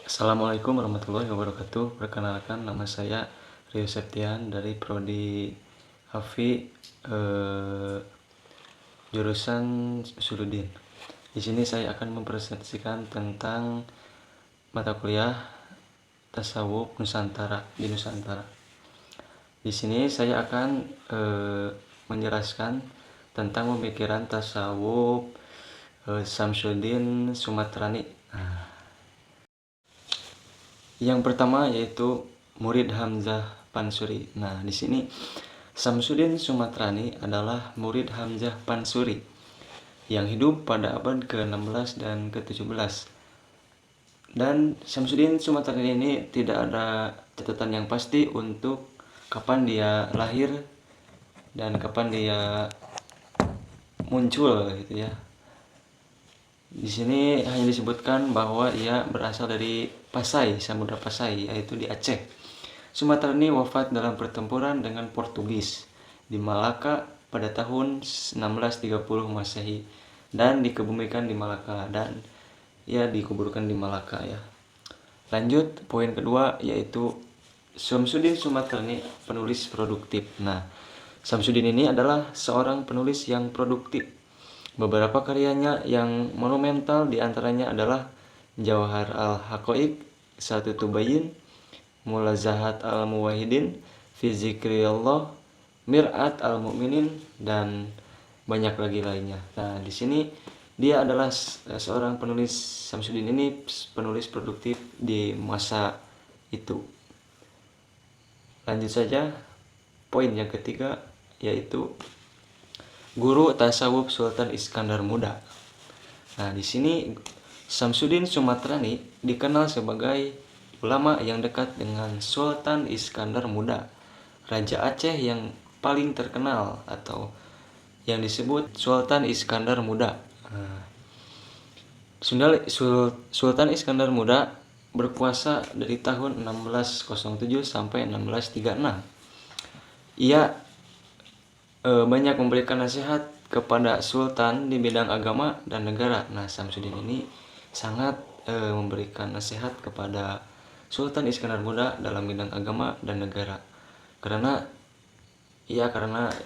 Assalamualaikum warahmatullahi wabarakatuh. Perkenalkan, nama saya Rio Septian dari Prodi HAFI jurusan Usuluddin. Di sini saya akan mempresentasikan tentang mata kuliah Tasawuf Nusantara di Nusantara. Di sini saya akan menjelaskan tentang pemikiran tasawuf Samsudin Sumatrani. Yang pertama yaitu murid Hamzah Pansuri. Nah, di sini Samsudin Sumatrani adalah murid Hamzah Pansuri yang hidup pada abad ke-16 dan ke-17. Dan Samsudin Sumatrani ini tidak ada catatan yang pasti untuk kapan dia lahir dan kapan dia muncul gitu ya. Di sini hanya disebutkan bahwa ia berasal dari Pasai, Samudra Pasai, yaitu di Aceh. Sumatrani wafat dalam pertempuran dengan Portugis di Malaka pada tahun 1630 Masehi dan dikebumikan di Malaka dan ia dikuburkan di Malaka ya. Lanjut poin kedua yaitu Samsudin Sumatrani penulis produktif. Nah, Samsudin ini adalah seorang penulis yang produktif. Beberapa karyanya yang monumental diantaranya adalah Jawahar al-Haqaiq, Satu Tubayin, Mulazahat al-Muwahhidin, Fi Zikriyallah, Mir'at al-Mu'minin, dan banyak lagi lainnya. Nah, di sini dia adalah seorang penulis. Samsudin ini penulis produktif di masa itu. Lanjut saja, poin yang ketiga yaitu guru tasawuf Sultan Iskandar Muda. Nah, di sini Samsudin Sumatrani dikenal sebagai ulama yang dekat dengan Sultan Iskandar Muda, Raja Aceh yang paling terkenal atau yang disebut Sultan Iskandar Muda. Nah, Sultan Iskandar Muda berkuasa dari tahun 1607 sampai 1636. Ia banyak memberikan nasihat kepada sultan di bidang agama dan negara. Nah, Samsudin ini sangat memberikan nasihat kepada Sultan Iskandar Muda dalam bidang agama dan negara. Karena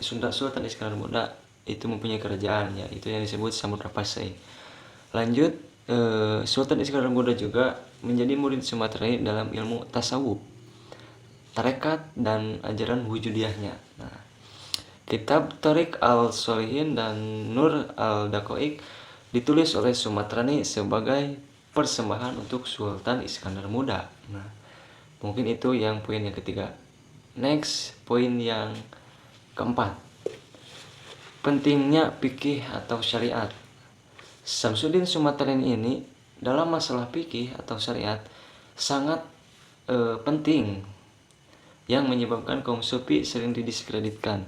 Sultan Iskandar Muda itu mempunyai kerajaan ya, itu yang disebut Samudra Pasai. Lanjut, Sultan Iskandar Muda juga menjadi murid Sumatrani dalam ilmu tasawuf, tarekat dan ajaran wujudiyahnya. Nah, Kitab Thariq al-Sholihin dan Nur al-Daqaiq ditulis oleh Sumatrani sebagai persembahan untuk Sultan Iskandar Muda. Nah, mungkin itu yang poin yang ketiga. Next, poin yang keempat. Pentingnya fikih atau syariat. Samsudin Sumatrani ini dalam masalah fikih atau syariat sangat penting, yang menyebabkan kaum sufi sering didiskreditkan.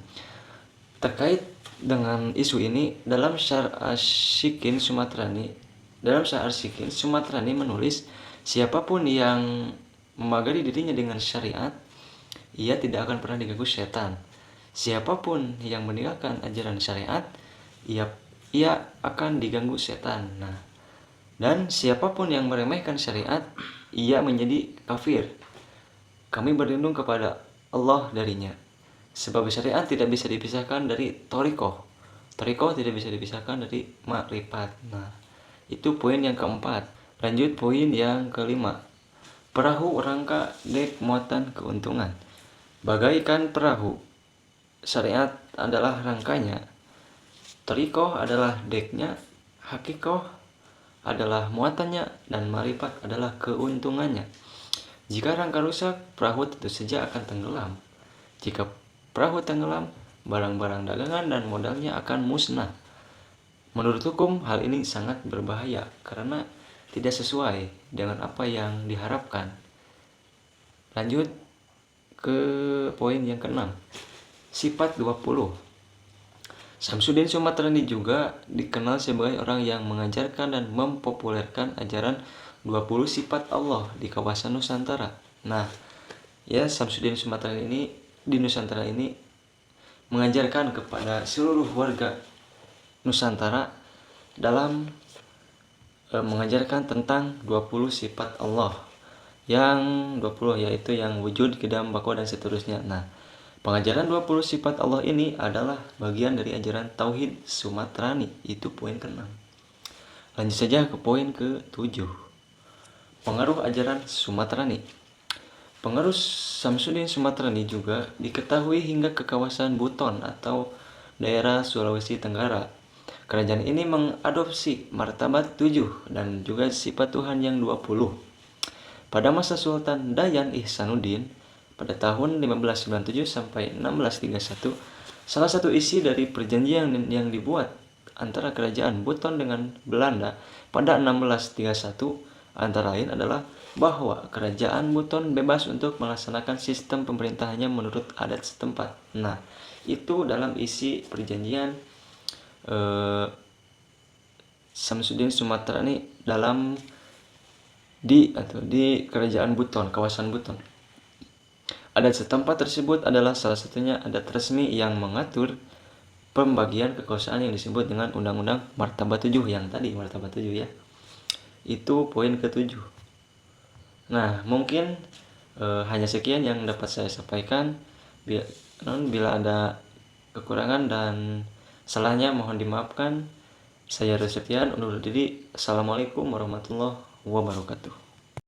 Terkait dengan isu ini, dalam Syar Asyikin Sumatrani menulis, siapapun yang memagari dirinya dengan syariat, ia tidak akan pernah diganggu setan. Siapapun yang meninggalkan ajaran syariat, ia akan diganggu setan. Nah, dan siapapun yang meremehkan syariat, ia menjadi kafir. Kami berlindung kepada Allah darinya. Sebab syariat tidak bisa dipisahkan dari thariqah. Thariqah tidak bisa dipisahkan dari makrifat. Nah, itu poin yang keempat. Lanjut poin yang kelima. Perahu rangka dek muatan keuntungan. Bagaikan perahu, syariat adalah rangkanya, thariqah adalah deknya, hakikoh adalah muatannya, dan marifat adalah keuntungannya. Jika rangka rusak, perahu tentu saja akan tenggelam. Jika perahu tenggelam, barang-barang dagangan dan modalnya akan musnah. Menurut hukum, hal ini sangat berbahaya karena tidak sesuai dengan apa yang diharapkan. Lanjut ke poin yang keenam. Sifat 20. Samsudin Sumatrani juga dikenal sebagai orang yang mengajarkan dan mempopulerkan ajaran 20 sifat Allah di kawasan Nusantara. Nah, ya, Samsudin Sumatrani ini di Nusantara ini mengajarkan kepada seluruh warga Nusantara dalam mengajarkan tentang 20 sifat Allah. Yang 20 yaitu yang wujud, qidam, baqo, dan seterusnya. Nah, pengajaran 20 sifat Allah ini adalah bagian dari ajaran Tauhid Sumatrani. Itu poin ke-6. Lanjut saja ke poin ke-7. Pengaruh ajaran Sumatrani. Pengaruh Samsudin Sumatrani juga diketahui hingga ke kawasan Buton atau daerah Sulawesi Tenggara. Kerajaan ini mengadopsi martabat 7 dan juga sifat Tuhan yang 20. Pada masa Sultan Dayan Ihsanuddin pada tahun 1597 sampai 1631, salah satu isi dari perjanjian yang dibuat antara kerajaan Buton dengan Belanda pada 1631 antara lain adalah bahwa kerajaan Buton bebas untuk melaksanakan sistem pemerintahannya menurut adat setempat. Nah, itu dalam isi perjanjian Samsudin Sumatrani di kerajaan Buton, kawasan Buton. Adat setempat tersebut adalah salah satunya adat resmi yang mengatur pembagian kekuasaan yang disebut dengan Undang-Undang Martabat 7 yang tadi, Martabat 7 ya. Itu poin ke-7. Nah, mungkin hanya sekian yang dapat saya sampaikan. Bila ada kekurangan dan salahnya mohon dimaafkan. Saya Rusetian undur diri. Assalamualaikum warahmatullahi wabarakatuh.